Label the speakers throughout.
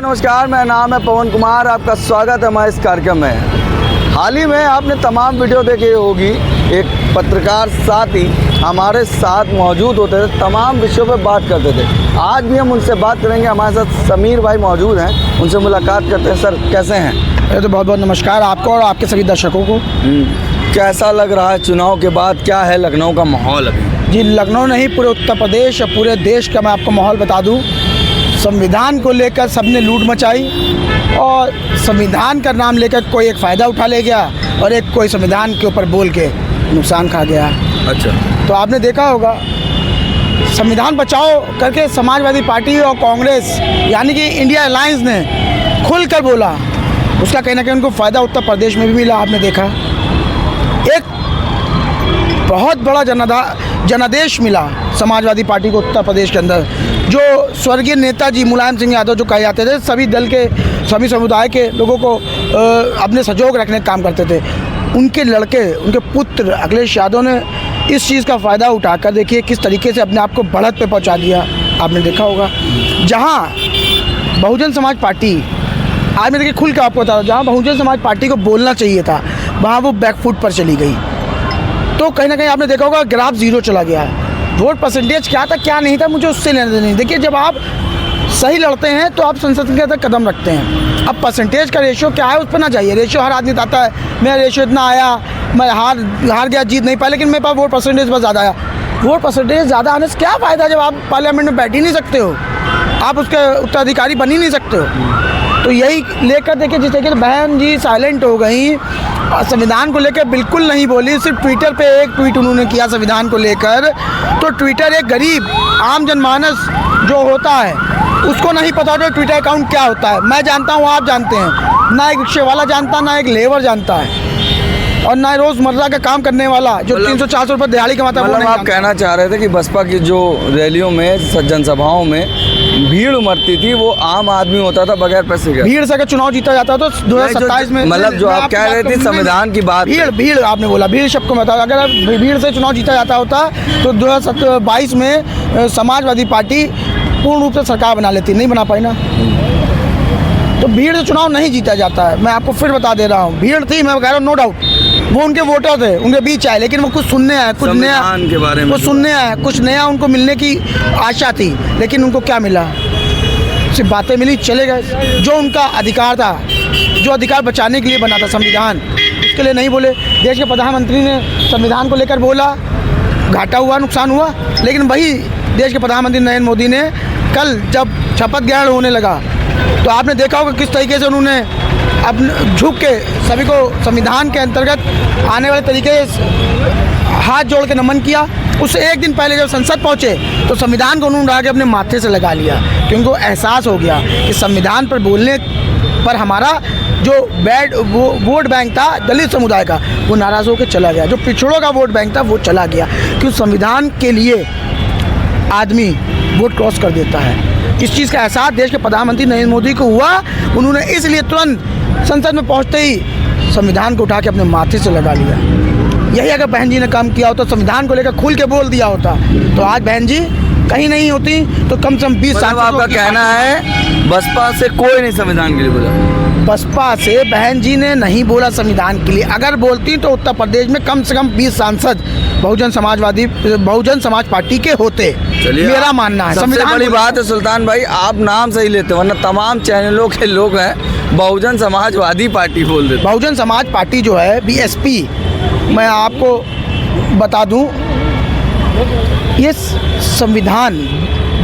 Speaker 1: नमस्कार, मेरा नाम है पवन कुमार। आपका स्वागत है हमारे इस कार्यक्रम में। हाल ही में आपने तमाम वीडियो देखी होगी, एक पत्रकार साथी हमारे साथ मौजूद होते थे, तमाम विषयों पर बात करते थे। आज भी हम उनसे बात करेंगे। हमारे साथ समीर भाई मौजूद हैं, उनसे मुलाकात करते हैं। सर कैसे हैं?
Speaker 2: तो बहुत बहुत नमस्कार आपको और आपके सभी दर्शकों को।
Speaker 1: कैसा लग रहा है चुनाव के बाद? क्या है लखनऊ का माहौल अभी?
Speaker 2: जी, लखनऊ नहीं, पूरे उत्तर प्रदेश और पूरे देश का मैं आपको माहौल बता दूं। संविधान को लेकर सबने लूट मचाई और संविधान का नाम लेकर कोई एक फ़ायदा उठा ले गया और एक कोई संविधान के ऊपर बोल के नुकसान खा गया।
Speaker 1: अच्छा,
Speaker 2: तो आपने देखा होगा, संविधान बचाओ करके समाजवादी पार्टी और कांग्रेस यानी कि इंडिया अलायंस ने खुलकर बोला, उसका कहीं ना कहीं उनको फ़ायदा उत्तर प्रदेश में भी मिला। आपने देखा एक बहुत बड़ा जनादेश मिला समाजवादी पार्टी को उत्तर प्रदेश के अंदर। जो स्वर्गीय नेताजी मुलायम सिंह यादव जो कहे जाते थे, सभी दल के सभी समुदाय के लोगों को अपने सहयोग रखने का काम करते थे, उनके लड़के, उनके पुत्र अखिलेश यादव ने इस चीज़ का फ़ायदा उठाकर देखिए किस तरीके से अपने आप को बढ़त पे पहुंचा दिया। आपने देखा होगा, जहां बहुजन समाज पार्टी, आज मैं देखिए खुल के आपको बता रहा हूँ, जहाँ बहुजन समाज पार्टी को बोलना चाहिए था वहाँ वो बैकफुट पर चली गई। तो कहीं ना कहीं आपने देखा होगा ग्राफ ज़ीरो चला गया है। वोट परसेंटेज क्या था क्या नहीं था मुझे उससे लेना देना नहीं। देखिए, जब आप सही लड़ते हैं तो आप संसद के अंदर कदम रखते हैं। अब परसेंटेज का रेशियो क्या है उस पर ना जाइए। रेशियो हर आदमी बताता है मेरा रेशियो इतना आया, मैं हार गया, जीत नहीं पाया, लेकिन मेरे पास वोट परसेंटेज बहुत ज़्यादा आया। वोट परसेंटेज ज़्यादा आने से क्या फ़ायदा जब आप पार्लियामेंट में बैठ ही नहीं सकते हो, आप उसके उत्तराधिकारी बन ही नहीं सकते हो। तो यही लेकर देखिए, जिस तरीके से बहन जी साइलेंट हो गई, संविधान को लेकर बिल्कुल नहीं बोली, सिर्फ ट्विटर पे एक ट्वीट उन्होंने किया संविधान को लेकर। तो ट्विटर एक गरीब आम जनमानस जो होता है उसको नहीं पता होता ट्विटर अकाउंट क्या होता है। मैं जानता हूँ, आप जानते हैं, ना एक रिक्शे वाला जानता, ना एक लेबर जानता है, और ना रोज़मर्रा का काम करने वाला जो 300-400 रुपये दिहाड़ी कमाता है।
Speaker 1: मतलब आप कहना चाह रहे थे कि बसपा की जो रैलियों में, जनसभाओं में भीड़ उमड़ती थी, वो आम आदमी होता था बगैर पैसे के।
Speaker 2: भीड़ से अगर चुनाव जीता जाता तो 2027 में,
Speaker 1: मतलब जो आप कह रहे थे संविधान की बात,
Speaker 2: भीड़ आपने बोला, भीड़ सबको बता, अगर भीड़ से चुनाव जीता जाता होता तो 2022 में समाजवादी पार्टी पूर्ण रूप से सरकार बना लेती, नहीं बना पाई ना। तो भीड़ से चुनाव नहीं जीता जाता है, मैं आपको फिर बता दे रहा हूँ। भीड़ थी, मैं कह रहा हूँ, नो डाउट, वो उनके वोटर थे, उनके बीच आए, लेकिन वो कुछ सुनने आए, कुछ नया
Speaker 1: के बारे में
Speaker 2: वो सुनने आए, कुछ नया उनको मिलने की आशा थी, लेकिन उनको क्या मिला? सिर्फ बातें मिली, चले गए। जो उनका अधिकार था, जो अधिकार बचाने के लिए बना था संविधान, उसके लिए नहीं बोले। देश के प्रधानमंत्री ने संविधान को लेकर बोला, घाटा हुआ, नुकसान हुआ, लेकिन वही देश के प्रधानमंत्री नरेंद्र मोदी ने कल जब शपथ ग्रहण होने लगा तो आपने देखा होगा किस तरीके से उन्होंने अपने झुक के सभी को संविधान के अंतर्गत आने वाले तरीके हाथ जोड़ के नमन किया। उससे एक दिन पहले जब संसद पहुंचे तो संविधान को उन्होंने उठा के अपने माथे से लगा लिया, क्योंकि उनको एहसास हो गया कि संविधान पर बोलने पर हमारा जो वोट बैंक था दलित समुदाय का, वो नाराज़ होकर चला गया। जो पिछड़ों का वोट बैंक था वो चला गया, क्योंकि संविधान के लिए आदमी वोट क्रॉस कर देता है। इस चीज़ का एहसास देश के प्रधानमंत्री नरेंद्र मोदी को हुआ। उन्होंने इसलिए तुरंत संसद में पहुंचते ही संविधान को उठा के अपने माथे से लगा लिया। यही अगर बहन जी ने काम किया होता, संविधान को लेकर खुल के बोल दिया होता, तो आज बहन जी कहीं नहीं होती, तो कम से कम 20 साल।
Speaker 1: आपका कहना है बसपा से कोई नहीं संविधान के लिए बोला?
Speaker 2: बसपा से बहन जी ने नहीं बोला संविधान के लिए। अगर बोलती तो उत्तर प्रदेश में कम से कम 20 सांसद बहुजन समाज पार्टी के होते, मेरा मानना है।
Speaker 1: सबसे बड़ी बात है सुल्तान भाई, आप नाम सही लेते हो, वरना तमाम चैनलों के लोग हैं बहुजन समाजवादी पार्टी बोल देते।
Speaker 2: बहुजन समाज पार्टी जो है BSP, मैं आपको बता दूं, ये संविधान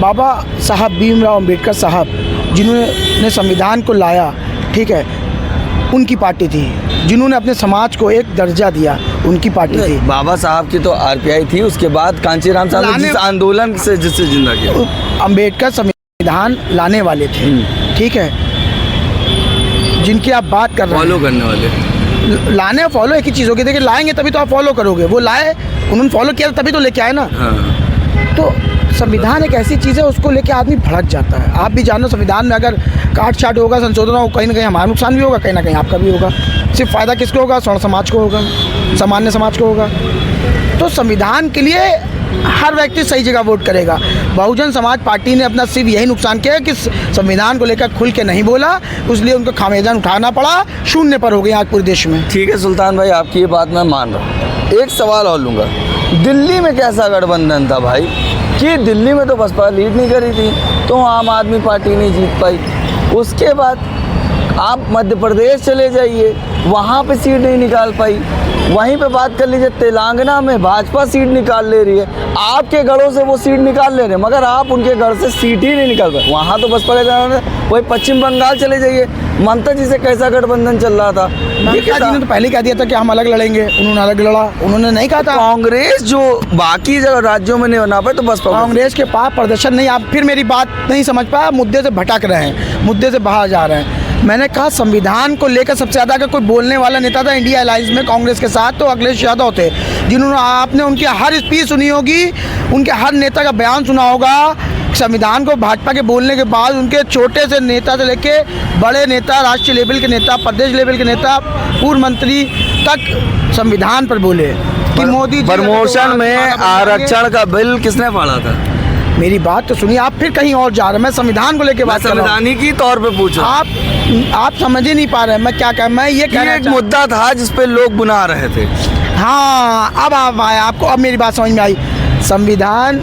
Speaker 2: बाबा साहब भीमराव अम्बेडकर साहब जिन्होंने संविधान को लाया, ठीक है, उनकी पार्टी थी। जिन्होंने अपने समाज को एक दर्जा दिया, उनकी पार्टी थी।
Speaker 1: बाबा साहब की तो RPI थी, उसके बाद कांचीराम साहब ने जिस आंदोलन से जिससे जिंदा किया,
Speaker 2: अम्बेडकर संविधान लाने वाले थे, ठीक है, जिनकी आप बात कर रहे हैं,
Speaker 1: फॉलो करने वाले।
Speaker 2: लाने और फॉलो एक ही चीज़ होगी। देखिए, लाएंगे तभी तो आप फॉलो करोगे। वो लाए, उन्होंने फॉलो किया तभी तो लेके आए ना। तो संविधान एक ऐसी चीज़ है, उसको लेके आदमी भड़क जाता है। आप भी जानो, संविधान में अगर काट छाट होगा, संशोधन होगा, कहीं ना कहीं हमारा नुकसान भी होगा, कहीं ना कहीं आपका भी होगा। सिर्फ फ़ायदा किसको होगा? स्वर्ण समाज को होगा, सामान्य समाज को होगा। तो संविधान के लिए हर व्यक्ति सही जगह वोट करेगा। बहुजन समाज पार्टी ने अपना सिर्फ यही नुकसान किया कि संविधान को लेकर खुल के नहीं बोला, इसलिए उनको खामियाजा उठाना पड़ा, शून्य पर हो गया आज पूरे देश में।
Speaker 1: ठीक है सुल्तान भाई, आपकी ये बात मैं मान रहा हूँ। एक सवाल और लूँगा, दिल्ली में कैसा गठबंधन था भाई कि दिल्ली में तो बसपा लीड नहीं करी थी, तो आम आदमी पार्टी नहीं जीत पाई। उसके बाद आप मध्य प्रदेश चले जाइए, वहाँ पे सीट नहीं निकाल पाई। वहीं पे बात कर लीजिए, तेलंगाना में भाजपा सीट निकाल ले रही है, आपके गढ़ों से वो सीट निकाल ले रहे हैं, मगर आप उनके गढ़ से सीट ही नहीं निकाल पाए। वहाँ तो बसपा का, वही पश्चिम बंगाल चले जाइए, ममता जी से कैसा गठबंधन चल रहा था।
Speaker 2: ममता जी ने तो पहले कह दिया था कि हम अलग लड़ेंगे, उन्होंने अलग लड़ा, उन्होंने नहीं कहा था।
Speaker 1: कांग्रेस जो बाकी जगह राज्यों में नहीं बना पाए तो बसपा
Speaker 2: कांग्रेस के पास प्रदर्शन नहीं। आप फिर मेरी बात नहीं समझ पाया, मुद्दे से भटक रहे हैं, मुद्दे से बाहर जा रहे हैं। मैंने कहा संविधान को लेकर सबसे ज़्यादा अगर कोई बोलने वाला नेता था इंडिया अलायंस में कांग्रेस के साथ, तो अखिलेश यादव थे, जिन्होंने आपने उनकी हर स्पीच सुनी होगी, उनके हर नेता का बयान सुना होगा। संविधान को भाजपा के बोलने के बाद उनके छोटे से नेता से लेके बड़े नेता, राष्ट्रीय लेवल के नेता, प्रदेश लेवल के नेता, पूर्व मंत्री तक संविधान पर बोले कि मोदी जी
Speaker 1: प्रमोशन में आरक्षण का बिल किसने फाड़ा था।
Speaker 2: मेरी बात तो सुनिए, आप फिर कहीं और जा रहे हैं। मैं संविधान को लेकर बात कर रहा हूं।
Speaker 1: संवैधानिकी तौर पे पूछो,
Speaker 2: आप समझ ही नहीं पा रहे हैं मैं क्या कह, मैं ये कहना
Speaker 1: एक मुद्दा था जिस पे लोग बुना रहे थे।
Speaker 2: हाँ, अब आप आए, आपको अब मेरी बात समझ में आई। संविधान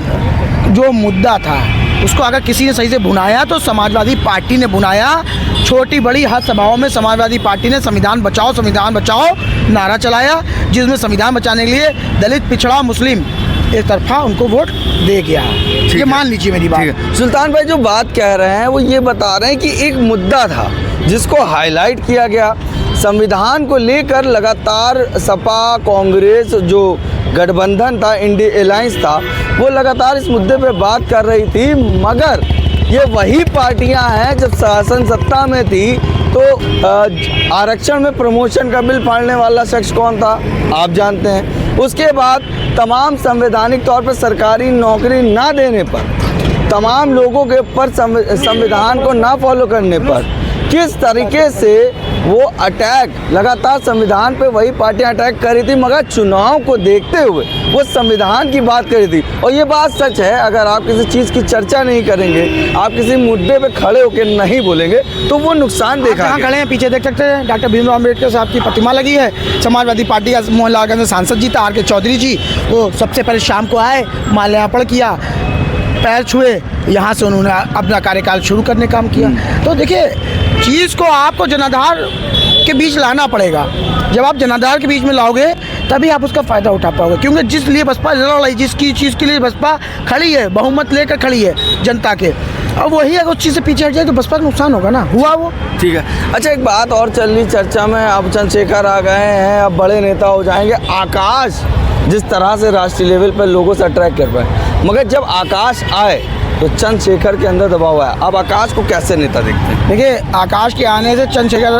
Speaker 2: जो मुद्दा था उसको अगर किसी ने सही से बुनाया तो समाजवादी पार्टी ने बुनाया। छोटी बड़ी हर सभाओं में समाजवादी पार्टी ने संविधान बचाओ नारा चलाया, जिसमें संविधान बचाने के लिए दलित, पिछड़ा, मुस्लिम एक तरफा उनको वोट दे गया। ये मान लीजिए मेरी बात।
Speaker 1: सुल्तान भाई जो बात कह रहे हैं वो ये बता रहे हैं कि एक मुद्दा था जिसको हाईलाइट किया गया। संविधान को लेकर लगातार सपा, कांग्रेस जो गठबंधन था, इंडिया अलायंस था, वो लगातार इस मुद्दे पे बात कर रही थी। मगर ये वही पार्टियां हैं जब शासन सत्ता में थी तो आरक्षण में प्रमोशन का बिल फाड़ने वाला शख्स कौन था आप जानते हैं। उसके बाद तमाम संवैधानिक तौर पर सरकारी नौकरी ना देने पर, तमाम लोगों के ऊपर संविधान को ना फॉलो करने पर किस तरीके से वो अटैक लगातार संविधान पे वही पार्टियां अटैक कर रही थी, मगर चुनाव को देखते हुए वो संविधान की बात कर रही थी। और ये बात सच है, अगर आप किसी चीज़ की चर्चा नहीं करेंगे, आप किसी मुद्दे पे खड़े होकर नहीं बोलेंगे तो वो नुकसान देखा।
Speaker 2: कहाँ खड़े हैं, पीछे देख सकते हैं डॉक्टर भीमराव अम्बेडकर साहब की प्रतिमा लगी है। समाजवादी पार्टी का मोहनलाल सांसद जी था आर.के. चौधरी जी, वो सबसे पहले शाम को आए, माल्यार्पण किया, पैर छुए, यहाँ से उन्होंने अपना कार्यकाल शुरू करने काम किया। तो देखिए, चीज़ को आपको जनाधार के बीच लाना पड़ेगा। जब आप जनाधार के बीच में लाओगे तभी आप उसका फ़ायदा उठा पाओगे, क्योंकि जिस लिए बसपा लड़ रही, जिसकी चीज़ के लिए बसपा खड़ी है, बहुमत लेकर खड़ी है जनता के, और वही अगर उस चीज़ से पीछे हट जाए तो बसपा का नुकसान होगा ना, हुआ वो।
Speaker 1: ठीक है, अच्छा एक बात और चल रही चर्चा में, अब चंद्रशेखर आ गए हैं, अब बड़े नेता हो जाएंगे। आकाश जिस तरह से राष्ट्रीय लेवल पर लोगों से अट्रैक्ट कर पाए, मगर जब आकाश आए तो चंद्रशेखर के अंदर दबाव आया। अब आकाश को कैसे नेता देखते हैं?
Speaker 2: देखिए, आकाश के आने से चंद्रशेखर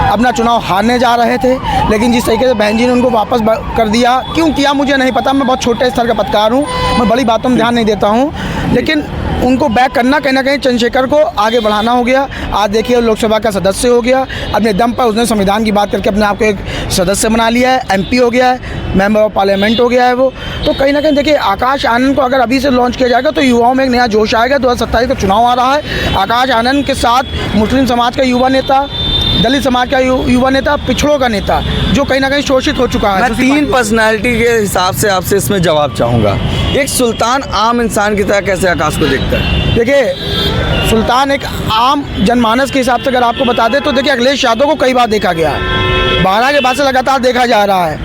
Speaker 2: अपना चुनाव हारने जा रहे थे, लेकिन जिस तरीके से बहन जी ने उनको वापस कर दिया, क्यों किया मुझे नहीं पता, मैं बहुत छोटे स्तर का पत्रकार हूँ, मैं बड़ी बातों में ध्यान नहीं देता हूँ, लेकिन उनको बैक करना कहीं ना कहीं चंद्रशेखर को आगे बढ़ाना हो गया। आज देखिए लोकसभा का सदस्य हो गया, अपने दम पर उसने संविधान की बात करके अपने आप को एक सदस्य बना लिया है, MP हो गया है, मेंबर ऑफ पार्लियामेंट हो गया है वो। तो कहीं ना कहीं देखिए, आकाश आनंद को अगर अभी से लॉन्च किया जाएगा तो युवाओं में एक नया जोश आएगा। 2027 का चुनाव आ रहा है, आकाश आनंद के साथ मुस्लिम समाज का युवा नेता, दलित समाज का युवा नेता, पिछड़ों का नेता, जो कहीं ना कहीं शोषित हो चुका है।
Speaker 1: मैं 3 पर्सनैलिटी के हिसाब से आपसे इसमें जवाब चाहूँगा। एक सुल्तान आम इंसान की तरह कैसे आकाश को देखता है?
Speaker 2: देखिए, सुल्तान एक आम जनमानस के हिसाब से अगर आपको बता दें तो देखिए, अखिलेश यादव को कई बार देखा गया है, 12 के बाद से लगातार देखा जा रहा है,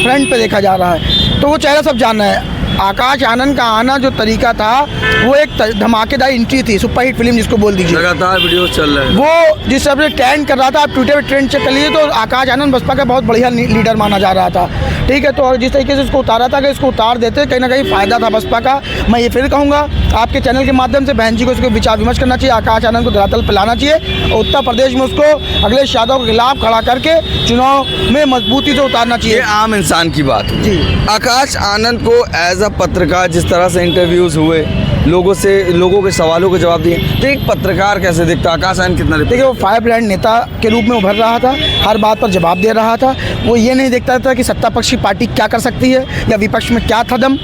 Speaker 2: फ्रंट पे देखा जा रहा है, तो वो चेहरा सब जानना है। आकाश आनंद का आना जो तरीका था वो एक धमाकेदार एंट्री थी, सुपरहिट फिल्म जिसको बोल दीजिए,
Speaker 1: लगातार वीडियो चल रहे हैं,
Speaker 2: वो जिस सबसे ट्रेंड कर रहा था। आप ट्विटर पर ट्रेंड चेक कर लीजिए तो आकाश आनंद बसपा का बहुत बढ़िया लीडर माना जा रहा था, ठीक है। तो जिस तरीके से इसको उतारा था, अगर इसको उतार देते कहीं ना कहीं फ़ायदा था बसपा का। मैं ये फिर कहूँगा आपके चैनल के माध्यम से बहन जी को इसको विचार विमर्श करना चाहिए, आकाश आनंद को धरातल पर लाना चाहिए, और उत्तर प्रदेश में उसको अखिलेश यादव के खिलाफ खड़ा करके चुनाव में मजबूती से उतारना चाहिए।
Speaker 1: ये आम इंसान की बात
Speaker 2: जी।
Speaker 1: आकाश आनंद को एज अ पत्रकार जिस तरह से इंटरव्यूज़ हुए, लोगों के सवालों के जवाब दिए, तो एक पत्रकार कैसे दिखता, आकाश आनंद कितना दिखता?
Speaker 2: देखिए, वो फायर ब्रांड नेता के रूप में उभर रहा था, हर बात पर जवाब दे रहा था। वो ये नहीं देखता था कि सत्ता पक्ष की पार्टी क्या कर सकती है या विपक्ष में क्या था दम,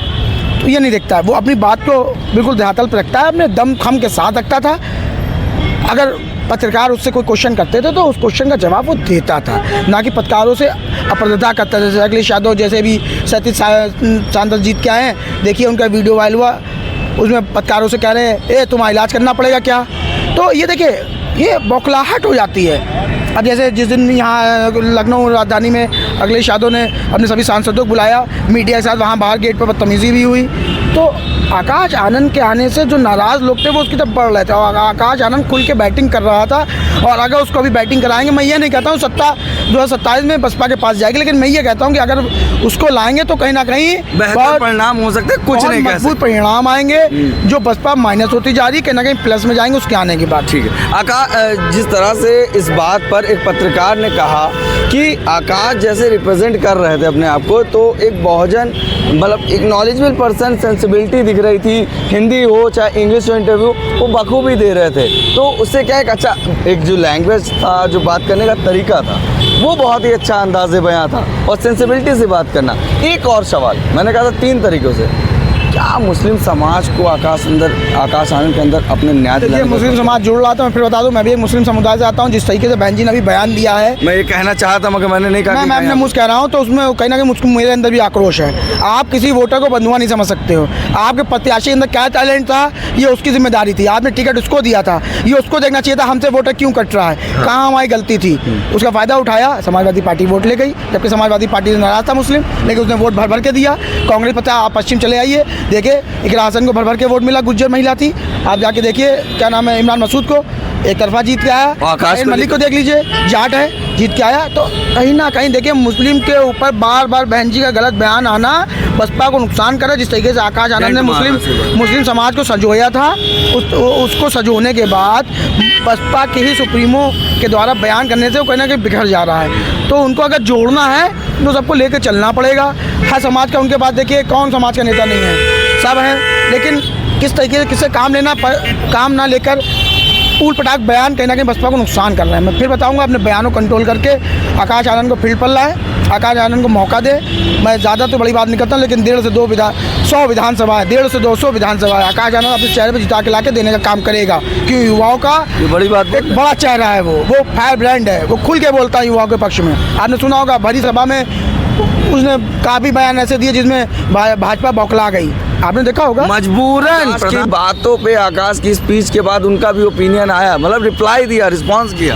Speaker 2: तो ये नहीं देखता है। वो अपनी बात को बिल्कुल धरातल पर रखता है, अपने दम खम के साथ रखता था। अगर पत्रकार उससे कोई क्वेश्चन करते थे तो उस क्वेश्चन का जवाब वो देता था, ना कि पत्रकारों से अप्रदता करता था। जैसे अखिलेश यादव जैसे भी 37 सांसद जीत के आए हैं, देखिए उनका वीडियो वायरल हुआ, उसमें पत्रकारों से कह रहे हैं ए तुम्हारा इलाज करना पड़ेगा क्या। तो ये देखिए, ये बौखलाहट हो जाती है। अब जैसे जिस दिन यहाँ लखनऊ राजधानी में अखिलेश यादव ने अपने सभी सांसदों को बुलाया, मीडिया के साथ वहाँ बाहर गेट पर बदतमीज़ी भी हुई, तो आकाश आनंद के आने से जो नाराज़ लोग थे वो उसकी तरफ बढ़ रहे थे। और आकाश आनंद खुल के बैटिंग कर रहा था, और अगर उसको अभी बैटिंग कराएंगे, मैं ये नहीं कहता हूँ सत्ता 2027 में बसपा के पास जाएगी, लेकिन मैं ये कहता हूँ कि अगर उसको लाएंगे तो कहीं ना कहीं
Speaker 1: बेहतर परिणाम हो सकते हैं, कुछ नहीं कह सकते,
Speaker 2: मजबूत परिणाम आएंगे। जो बसपा माइनस होती जा रही है, कहीं ना कहीं प्लस में जाएंगे उसके आने की बात।
Speaker 1: ठीक है। आकाश, जिस तरह से इस बात पर एक पत्रकार ने कहा कि आकाश जैसे रिप्रेजेंट कर रहे थे अपने आप को, तो एक बहुजन मतलब एक नॉलेजेबल पर्सन, सेंसिबिलिटी दिख रही थी, हिंदी हो चाहे इंग्लिश हो, इंटरव्यू वो बखूबी दे रहे थे। तो उससे क्या एक अच्छा एक जो लैंग्वेज था, जो बात करने का तरीका था, वो बहुत ही अच्छा अंदाज़े बयां था, और सेंसिबिलिटी से बात करना। एक और सवाल मैंने कहा था 3 तरीक़ों से, क्या मुस्लिम समाज को आकाश आनंद के अंदर अपने न्याय दिलाने?
Speaker 2: मुस्लिम समाज जुड़ रहा था। मैं फिर बता दूं, मैं भी एक मुस्लिम समुदाय से आता हूं। जिस तरीके से बहन जी ने अभी बयान दिया है,
Speaker 1: मैं ये कहना चाहता मगर मैंने नहीं कहा।
Speaker 2: मैं अपने मुझ कह रहा हूं, तो उसमें कहीं ना कहीं मुझको मेरे अंदर भी आक्रोश है। आप किसी वोटर को बंधुआ नहीं समझ सकते हो। आपके प्रत्याशी के अंदर क्या टैलेंट था, ये उसकी जिम्मेदारी थी। आपने टिकट उसको दिया था, ये उसको देखना चाहिए था हमसे वोटर क्यों कट रहा है, कहाँ हमारी गलती थी। उसका फ़ायदा उठाया, समाजवादी पार्टी वोट ले गई, जबकि समाजवादी पार्टी से नाराज़ था मुस्लिम, लेकिन उसने वोट भर भर के दिया। कांग्रेस पता है, आप पश्चिम चले आइए, देखिए हसन को भर भर के वोट मिला, गुज्जर महिला थी। आप जाके देखिए क्या नाम है, इमरान मसूद को एक तरफा जीत के आया, आकाश मलिक को देख लीजिए, जाट है, जीत के आया। तो कहीं ना कहीं देखिए, मुस्लिम के ऊपर बार बार बहन जी का गलत बयान आना बसपा को नुकसान करे। जिस तरीके से आकाश आनंद ने मुस्लिम समाज को संजोया था, उसको संजोने के बाद बसपा के ही सुप्रीमो के द्वारा बयान करने से वो कहीं ना कहीं बिखर जा रहा है। तो उनको अगर जोड़ना है तो सबको लेकर चलना पड़ेगा। हर समाज का उनके पास, देखिए कौन समाज का नेता नहीं है, सब हैं, लेकिन किस तरीके से किससे काम ना लेकर ऊट पटाख बयान कहीं ना कहीं बसपा को नुकसान कर रहे हैं। मैं फिर बताऊंगा, अपने बयानों को कंट्रोल करके आकाश आनंद को फील्ड पर लाए, आकाश आनंद को मौका दे। मैं ज़्यादा तो बड़ी बात नहीं करता, लेकिन 150 से 100 विधानसभा है, 150 से 200 विधानसभा है। आकाश आनंद अपने चेहरे पर जिता के ला के देने का काम करेगा, क्यों युवाओं का
Speaker 1: ये बड़ी बात,
Speaker 2: एक बड़ा चेहरा है। वो फायर ब्रांड है, वो खुल के बोलता है युवाओं के पक्ष में। आपने सुना होगा भरी सभा में उसने काफ़ी बयान ऐसे दिए जिसमें भाजपा बौखला गई, आपने देखा होगा।
Speaker 1: मजबूरन की बातों पे आकाश की स्पीच के बाद उनका भी ओपिनियन आया, मतलब रिप्लाई दिया, रिस्पांस किया।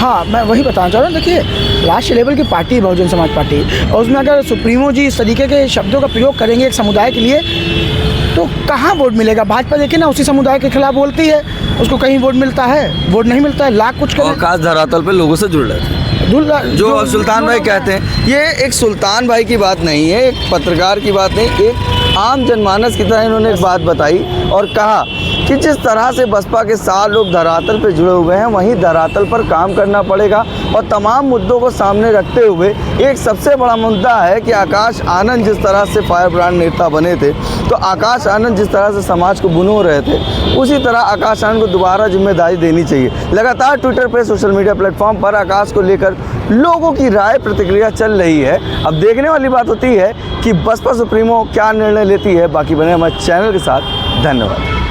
Speaker 2: हाँ, मैं वही बताना चाह रहा हूँ। देखिए, राष्ट्रीय लेवल की पार्टी बहुजन समाज पार्टी, और उसमें अगर सुप्रीमो जी इस तरीके के शब्दों का प्रयोग करेंगे एक समुदाय के लिए, तो कहाँ वोट मिलेगा। भाजपा देखिए ना, उसी समुदाय के खिलाफ बोलती है, उसको कहीं वोट मिलता है, वोट नहीं मिलता है, लाख कुछ कर।
Speaker 1: आकाश धरातल पे लोगों से जुड़ रहे थे, जो सुल्तान भाई कहते हैं। ये एक सुल्तान भाई की बात नहीं है, एक पत्रकार की बात नहीं, एक आम जनमानस की तरह इन्होंने एक बात बताई और कहा कि जिस तरह से बसपा के 7 लोग धरातल पे जुड़े हुए हैं, वहीं धरातल पर काम करना पड़ेगा। और तमाम मुद्दों को सामने रखते हुए एक सबसे बड़ा मुद्दा है कि आकाश आनंद जिस तरह से फायर ब्रांड नेता बने थे, तो आकाश आनंद जिस तरह से समाज को बुनो रहे थे, उसी तरह आकाश आनंद को दोबारा जिम्मेदारी देनी चाहिए। लगातार ट्विटर पर, सोशल मीडिया प्लेटफॉर्म पर आकाश को लेकर लोगों की राय प्रतिक्रिया चल रही है। अब देखने वाली बात होती है कि बसपा सुप्रीमो क्या निर्णय लेती है। बाकी बने हमारे चैनल के साथ, धन्यवाद।